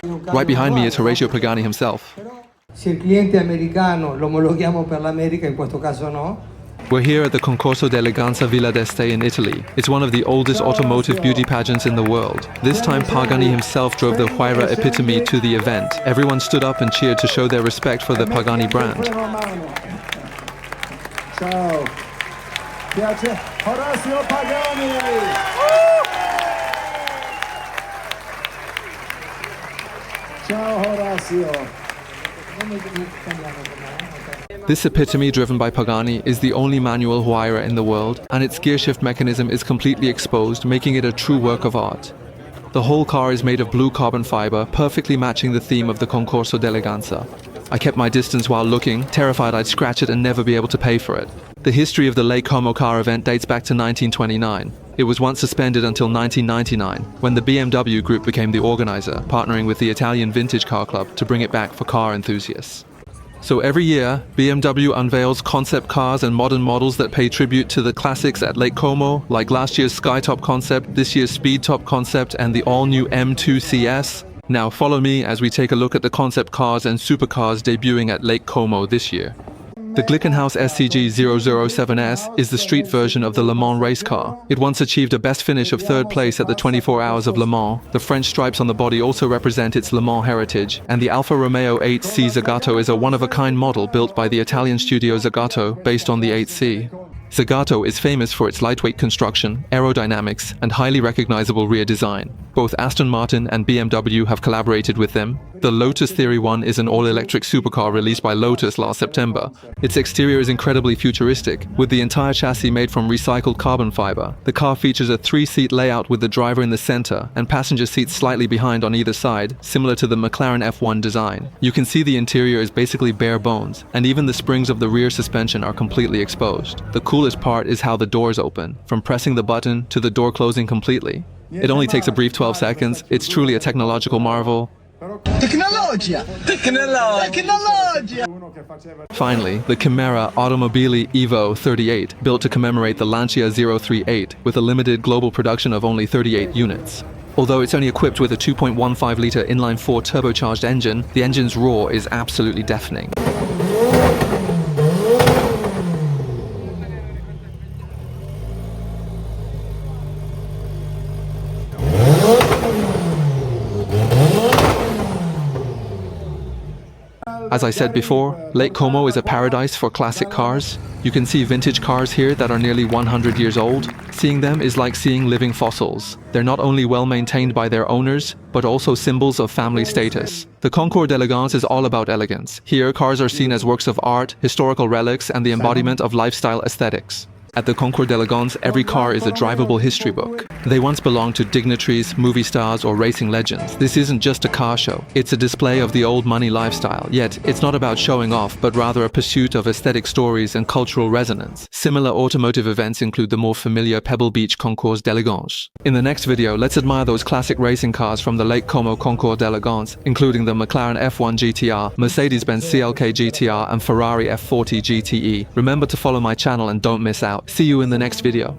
Right behind me is Horacio Pagani himself. Se il cliente è americano lo omologhiamo per l'America, in questo caso no. We're here at the Concorso d'Eleganza Villa d'Este in Italy. It's one of the oldest automotive beauty pageants in the world. This time Pagani himself drove the Huayra epitome to the event. Everyone stood up and cheered to show their respect for the Pagani brand. Ciao. Piace Horacio Pagani. Ciao Horacio. This epitome driven by Pagani is the only manual Huayra in the world, and its gearshift mechanism is completely exposed, making it a true work of art. The whole car is made of blue carbon fiber, perfectly matching the theme of the Concorso d'Eleganza. I kept my distance while looking, terrified I'd scratch it and never be able to pay for it. The history of the Lake Como car event dates back to 1929. It was once suspended until 1999, when the BMW Group became the organizer, partnering with the Italian Vintage Car Club to bring it back for car enthusiasts. So every year, BMW unveils concept cars and modern models that pay tribute to the classics at Lake Como, like last year's Skytop concept, this year's Speedtop concept, and the all-new M2 CS. Now follow me as we take a look at the concept cars and supercars debuting at Lake Como this year. The Glickenhaus SCG007S is the street version of the Le Mans race car. It once achieved a best finish of third place at the 24 Hours of Le Mans. The French stripes on the body also represent its Le Mans heritage, and the Alfa Romeo 8C Zagato is a one-of-a-kind model built by the Italian studio Zagato based on the 8C. Zagato is famous for its lightweight construction, aerodynamics, and highly recognizable rear design. Both Aston Martin and BMW have collaborated with them. The Lotus Theory 1 is an all-electric supercar released by Lotus last September. Its exterior is incredibly futuristic, with the entire chassis made from recycled carbon fiber. The car features a 3-seat layout with the driver in the center and passenger seats slightly behind on either side, similar to the McLaren F1 design. You can see the interior is basically bare bones, and even the springs of the rear suspension are completely exposed. The coolest part is how the doors open, from pressing the button to the door closing completely. It only takes a brief 12 seconds. It's truly a technological marvel. Tecnologia! Tecnologia! Finally, the Chimera Automobili Evo 38, built to commemorate the Lancia 038, with a limited global production of only 38 units. Although it's only equipped with a 2.15-litre inline-4 turbocharged engine, the engine's roar is absolutely deafening. As I said before, Lake Como is a paradise for classic cars. You can see vintage cars here that are nearly 100 years old. Seeing them is like seeing living fossils. They're not only well maintained by their owners, but also symbols of family status. The Concours d'Elegance is all about elegance. Here, cars are seen as works of art, historical relics, and the embodiment of lifestyle aesthetics. At the Concours d'Elegance, every car is a drivable history book. They once belonged to dignitaries, movie stars, or racing legends. This isn't just a car show. It's a display of the old money lifestyle. Yet, it's not about showing off, but rather a pursuit of aesthetic stories and cultural resonance. Similar automotive events include the more familiar Pebble Beach Concours d'Elegance. In the next video, let's admire those classic racing cars from the Lake Como Concours d'Elegance, including the McLaren F1 GTR, Mercedes-Benz CLK GTR, and Ferrari F40 GTE. Remember to follow my channel and don't miss out. See you in the next video.